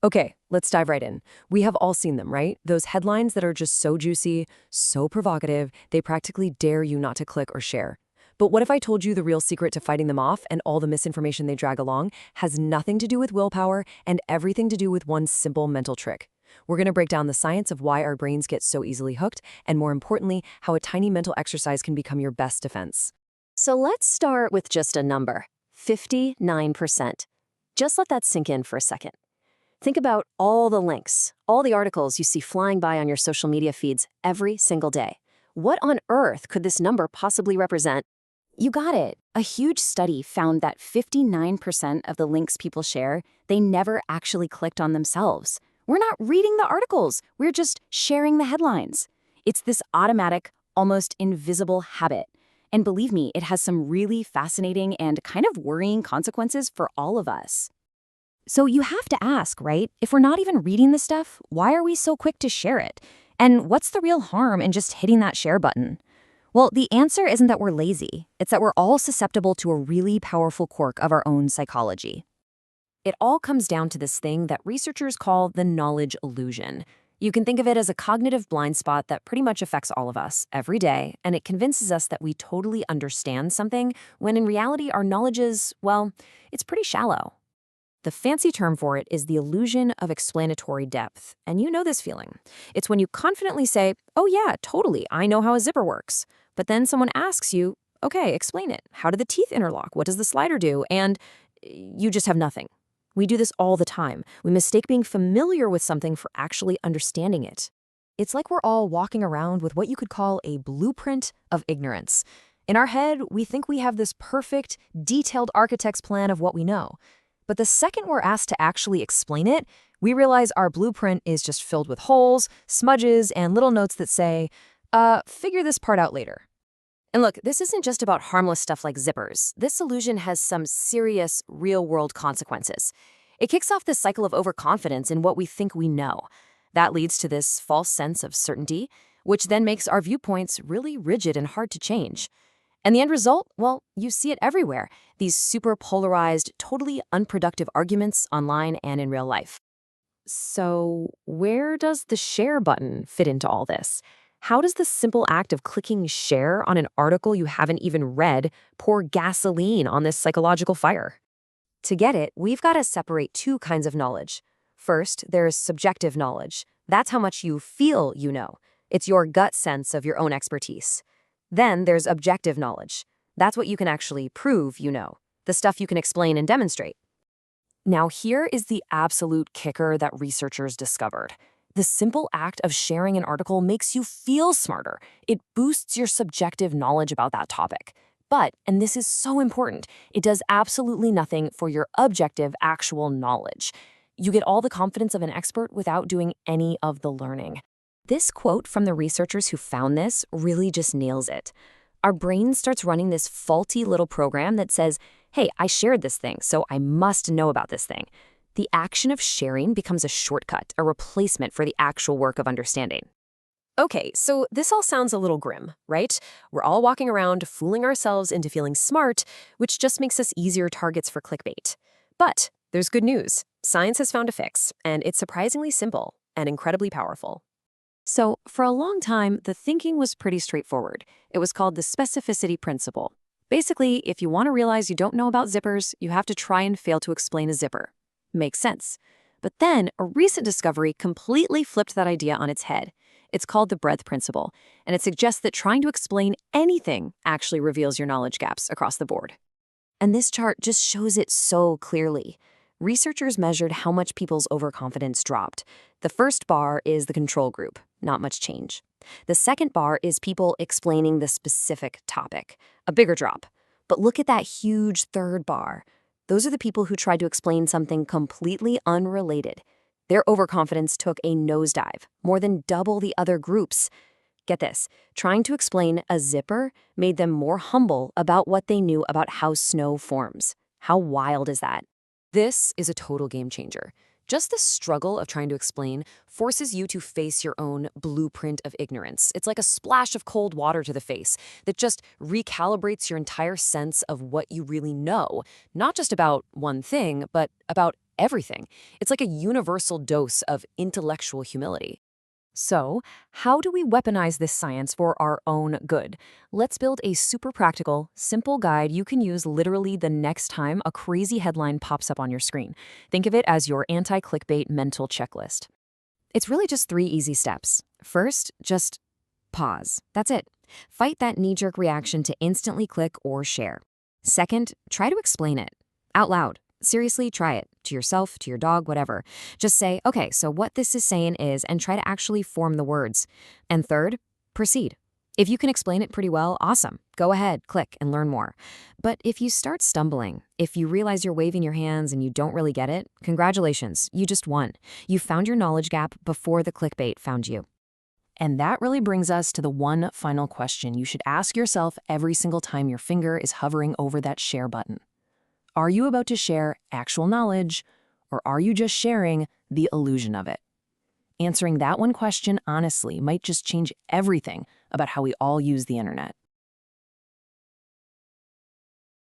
Okay, let's dive right in. We have all seen them, right? Those headlines that are just so juicy, so provocative, they practically dare you not to click or share. But what if I told you the real secret to fighting them off and all the misinformation they drag along has nothing to do with willpower and everything to do with one simple mental trick? We're going to break down the science of why our brains get so easily hooked, and more importantly, how a tiny mental exercise can become your best defense. So let's start with just a number, 59%. Just let that sink in for a second. Think about all the links, all the articles you see flying by on your social media feeds every single day. What on earth could this number possibly represent? You got it. A huge study found that 59% of the links people share, they never actually clicked on themselves. We're not reading the articles, we're just sharing the headlines. It's this automatic, almost invisible habit. And believe me, it has some really fascinating and kind of worrying consequences for all of us. So you have to ask, right? If we're not even reading the stuff, why are we so quick to share it? And what's the real harm in just hitting that share button? Well, the answer isn't that we're lazy. It's that we're all susceptible to a really powerful quirk of our own psychology. It all comes down to this thing that researchers call the knowledge illusion. You can think of it as a cognitive blind spot that pretty much affects all of us every day, and it convinces us that we totally understand something when in reality our knowledge is, well, it's pretty shallow. The fancy term for it is the illusion of explanatory depth, and you know this feeling. It's when you confidently say, oh yeah, totally, I know how a zipper works. But then someone asks you, okay, explain it. How do the teeth interlock? What does the slider do? And you just have nothing. We do this all the time. We mistake being familiar with something for actually understanding it. It's like we're all walking around with what you could call a blueprint of ignorance. In our head, we think we have this perfect, detailed architect's plan of what we know. But the second we're asked to actually explain it, we realize our blueprint is just filled with holes, smudges, and little notes that say, figure this part out later. And look, this isn't just about harmless stuff like zippers. This illusion has some serious, real-world consequences. It kicks off this cycle of overconfidence in what we think we know. That leads to this false sense of certainty, which then makes our viewpoints really rigid and hard to change. And the end result? Well, you see it everywhere. These super polarized, totally unproductive arguments online and in real life. So where does the share button fit into all this? How does the simple act of clicking share on an article you haven't even read pour gasoline on this psychological fire? To get it, we've got to separate two kinds of knowledge. First, there's subjective knowledge. That's how much you feel you know. It's your gut sense of your own expertise. Then there's objective knowledge. That's what you can actually prove you know, the stuff you can explain and demonstrate. Now here is the absolute kicker that researchers discovered. The simple act of sharing an article makes you feel smarter. It boosts your subjective knowledge about that topic. But, and this is so important, it does absolutely nothing for your objective actual knowledge. You get all the confidence of an expert without doing any of the learning. This quote from the researchers who found this really just nails it. Our brain starts running this faulty little program that says, hey, I shared this thing, so I must know about this thing. The action of sharing becomes a shortcut, a replacement for the actual work of understanding. Okay, so this all sounds a little grim, right? We're all walking around fooling ourselves into feeling smart, which just makes us easier targets for clickbait. But there's good news. Science has found a fix, and it's surprisingly simple and incredibly powerful. So, for a long time, the thinking was pretty straightforward. It was called the specificity principle. Basically, if you want to realize you don't know about zippers, you have to try and fail to explain a zipper. Makes sense. But then, a recent discovery completely flipped that idea on its head. It's called the breadth principle, and it suggests that trying to explain anything actually reveals your knowledge gaps across the board. And this chart just shows it so clearly. Researchers measured how much people's overconfidence dropped. The first bar is the control group, not much change. The second bar is people explaining the specific topic, a bigger drop. But look at that huge third bar. Those are the people who tried to explain something completely unrelated. Their overconfidence took a nosedive, more than double the other groups. Get this, trying to explain a zipper made them more humble about what they knew about how snow forms. How wild is that? This is a total game changer. Just the struggle of trying to explain forces you to face your own blueprint of ignorance. It's like a splash of cold water to the face that just recalibrates your entire sense of what you really know, not just about one thing, but about everything. It's like a universal dose of intellectual humility. So, how do we weaponize this science for our own good? Let's build a super practical, simple guide you can use literally the next time a crazy headline pops up on your screen. Think of it as your anti-clickbait mental checklist. It's really just 3 easy steps. First, just pause. That's it. Fight that knee-jerk reaction to instantly click or share. Second, try to explain it out loud. Seriously, try it. To yourself, to your dog, whatever. Just say, okay, so what this is saying is, and try to actually form the words. And third, proceed. If you can explain it pretty well, awesome. Go ahead, click, and learn more. But if you start stumbling, if you realize you're waving your hands and you don't really get it, congratulations, you just won. You found your knowledge gap before the clickbait found you. And that really brings us to the one final question you should ask yourself every single time your finger is hovering over that share button. Are you about to share actual knowledge, or are you just sharing the illusion of it? Answering that one question honestly might just change everything about how we all use the internet.